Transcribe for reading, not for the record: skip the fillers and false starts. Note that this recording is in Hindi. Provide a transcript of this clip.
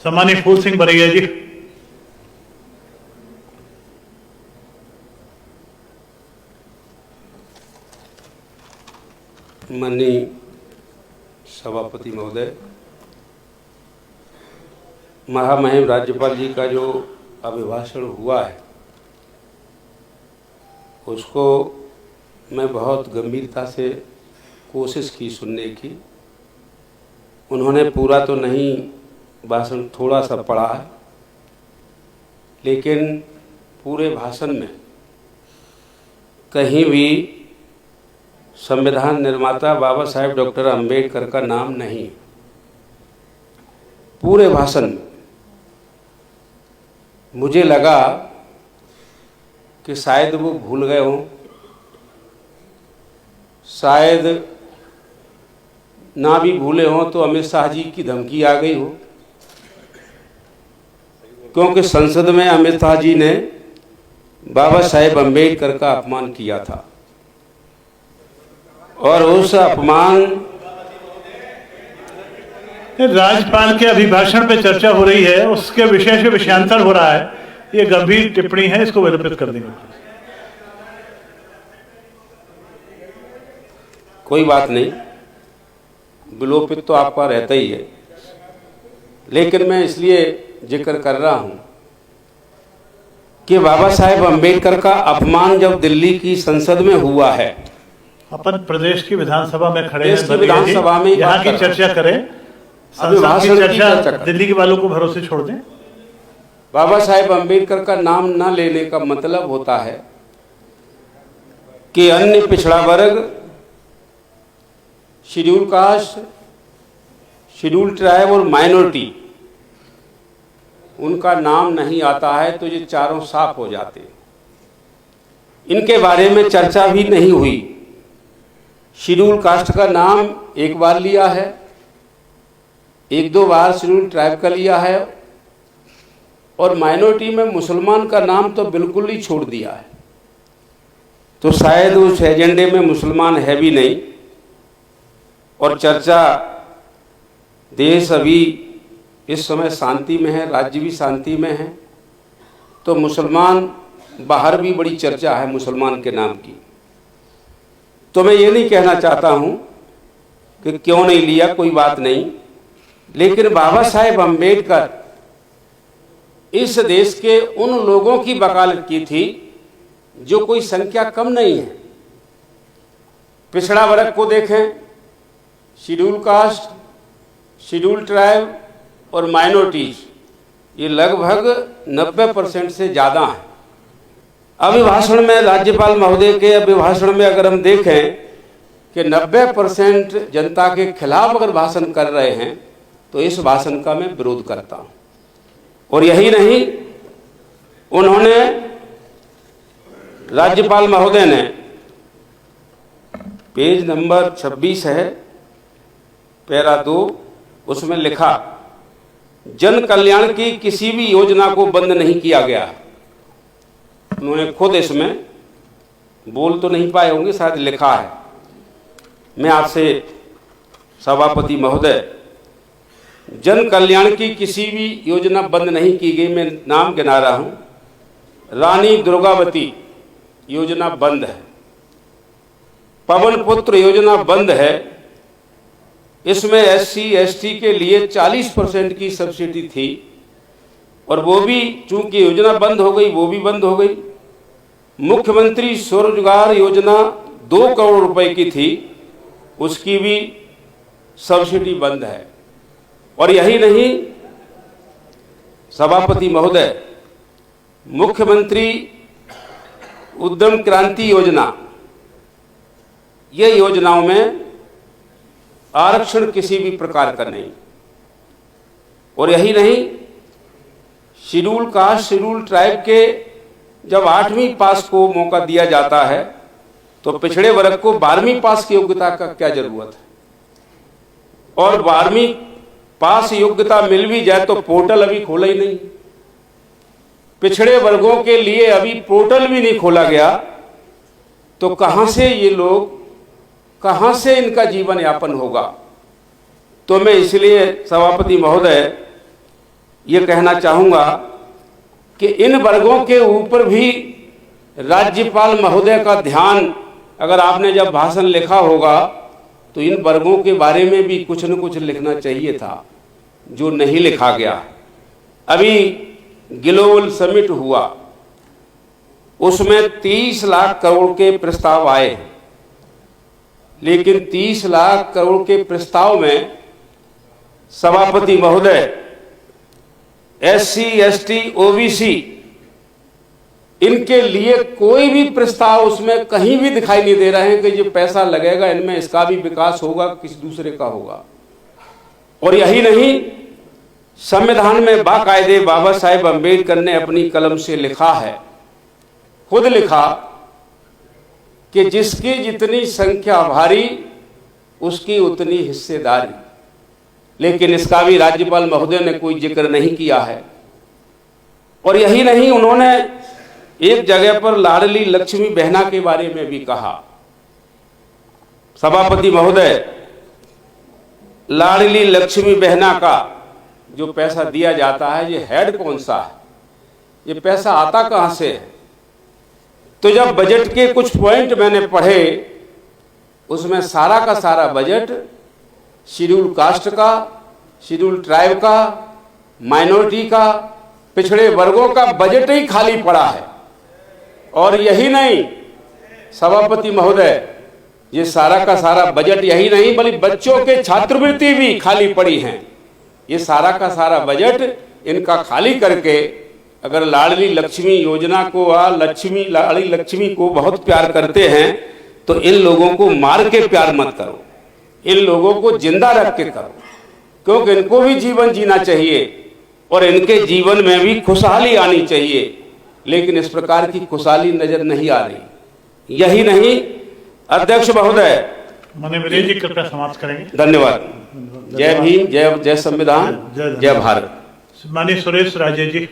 सम्मानित फूल सिंह बरैया जी। माननीय सभापति महोदय, महामहिम राज्यपाल जी का जो अभिभाषण हुआ है उसको मैं बहुत गंभीरता से कोशिश की सुनने की। उन्होंने पूरा तो नहीं, भाषण थोड़ा सा पढ़ा है, लेकिन पूरे भाषण में कहीं भी संविधान निर्माता बाबा साहेब डॉक्टर अंबेडकर का नाम नहीं। पूरे भाषण में मुझे लगा कि शायद वो भूल गए हों, शायद ना भी भूले हों तो अमित शाह जी की धमकी आ गई हो, क्योंकि संसद में अमित शाह जी ने बाबा साहेब अंबेडकर का अपमान किया था और उस अपमान। राज्यपाल के अभिभाषण पे चर्चा हो रही है, उसके विषय से विषयांतर हो रहा है। ये गंभीर टिप्पणी है, इसको विलोपित कर देंगे। कोई बात नहीं, विलोपित तो आपका रहता ही है, लेकिन मैं इसलिए जिक्र कर रहा हूं कि बाबा साहेब अंबेडकर का अपमान जब दिल्ली की संसद में हुआ है, अपन प्रदेश की विधानसभा में खड़े हैं, विधानसभा में यहाँ की चर्चा करें, संसद की चर्चा दिल्ली के वालों को भरोसे छोड़ दें। बाबा साहेब अंबेडकर का नाम न लेने का मतलब होता है कि अन्य पिछड़ा वर्ग, शेड्यूल कास्ट, शेड्यूल ट्राइब और माइनॉरिटी, उनका नाम नहीं आता है तो ये चारों साफ हो जाते। इनके बारे में चर्चा भी नहीं हुई। शेड्यूल कास्ट का नाम एक बार लिया है, एक दो बार शेड्यूल ट्राइब का लिया है, और माइनॉरिटी में मुसलमान का नाम तो बिल्कुल ही छोड़ दिया है। तो शायद उस एजेंडे में मुसलमान है भी नहीं, और चर्चा, देश अभी इस समय शांति में है, राज्य भी शांति में है, तो मुसलमान बाहर भी बड़ी चर्चा है मुसलमान के नाम की। तो मैं ये नहीं कहना चाहता हूं कि क्यों नहीं लिया, कोई बात नहीं, लेकिन बाबा साहेब अंबेडकर इस देश के उन लोगों की वकालत की थी जो कोई संख्या कम नहीं है। पिछड़ा वर्ग को देखें, शेड्यूल कास्ट, शेड्यूल ट्राइब और माइनॉरिटीज, ये लगभग 90% से ज़्यादा हैं। अभिभाषण में, राज्यपाल महोदय के अभिभाषण में अगर हम देखें कि 90% जनता के खिलाफ अगर भाषण कर रहे हैं तो इस भाषण का मैं विरोध करता हूं। और यही नहीं, उन्होंने, राज्यपाल महोदय ने, पेज नंबर 26 है, पैरा 2, उसमें लिखा, जन कल्याण की किसी भी योजना को बंद नहीं किया गया। उन्होंने खुद इसमें बोल तो नहीं पाए होंगे, शायद लिखा है। मैं आपसे सभापति महोदय, जन कल्याण की किसी भी योजना बंद नहीं की गई। मैं नाम गिना रहा हूं, रानी दुर्गावती योजना बंद है, पवन पुत्र योजना बंद है, इसमें SC ST के लिए 40% की सब्सिडी थी, और वो भी चूंकि योजना बंद हो गई, वो भी बंद हो गई। मुख्यमंत्री स्वरोजगार योजना 2 करोड़ रुपए की थी, उसकी भी सब्सिडी बंद है। और यही नहीं, सभापति महोदय, मुख्यमंत्री उद्यम क्रांति योजना, ये योजनाओं में आरक्षण किसी भी प्रकार का नहीं। और यही नहीं, शेड्यूल कास्ट, शेड्यूल ट्राइब के जब 8वीं पास को मौका दिया जाता है तो पिछड़े वर्ग को 12वीं पास की योग्यता का क्या जरूरत है? और 12वीं पास योग्यता मिल भी जाए तो पोर्टल अभी खोला ही नहीं। पिछड़े वर्गों के लिए अभी पोर्टल भी नहीं खोला गया, तो कहां से ये लोग, कहां से इनका जीवन यापन होगा? तो मैं इसलिए सभापति महोदय ये कहना चाहूंगा कि इन वर्गों के ऊपर भी राज्यपाल महोदय का ध्यान, अगर आपने जब भाषण लिखा होगा तो इन वर्गों के बारे में भी कुछ न कुछ लिखना चाहिए था, जो नहीं लिखा गया। अभी ग्लोबल समिट हुआ, उसमें 30 लाख करोड़ के प्रस्ताव आए, लेकिन 30 लाख करोड़ के प्रस्ताव में सभापति महोदय SC, ST, OBC इनके लिए कोई भी प्रस्ताव उसमें कहीं भी दिखाई नहीं दे रहे हैं कि ये पैसा लगेगा इनमें, इसका भी विकास होगा, किसी दूसरे का होगा। और यही नहीं, संविधान में बाकायदे बाबा साहेब अम्बेडकर ने अपनी कलम से लिखा है, खुद लिखा कि जिसकी जितनी संख्या भारी उसकी उतनी हिस्सेदारी। लेकिन इसका भी राज्यपाल महोदय ने कोई जिक्र नहीं किया है। और यही नहीं, उन्होंने एक जगह पर लाडली लक्ष्मी बहना के बारे में भी कहा। सभापति महोदय, लाडली लक्ष्मी बहना का जो पैसा दिया जाता है, ये हेड कौन सा है, ये पैसा आता कहां से है? तो जब बजट के कुछ पॉइंट मैंने पढ़े, उसमें सारा का सारा बजट शेड्यूल कास्ट का, शेड्यूल ट्राइब का, माइनॉरिटी का, पिछड़े वर्गों का बजट ही खाली पड़ा है। और यही नहीं सभापति महोदय, ये सारा का सारा बजट यही नहीं बल्कि बच्चों के छात्रवृत्ति भी खाली पड़ी हैं। ये सारा का सारा बजट इनका खाली करके, अगर लाडली लक्ष्मी योजना को लाडली लक्ष्मी को बहुत प्यार करते हैं तो इन लोगों को मार के प्यार मत करो, इन लोगों को जिंदा रख के करो, क्योंकि इनको भी जीवन जीना चाहिए और इनके जीवन में भी खुशहाली आनी चाहिए। लेकिन इस प्रकार की खुशहाली नजर नहीं आ रही। यही नहीं, अध्यक्ष महोदय, माननीय विनय जी कृपया समाप्त करेंगे। धन्यवाद। जय भीम, जय संविधान, जय भारत। माननीय सुरेश राजे जी।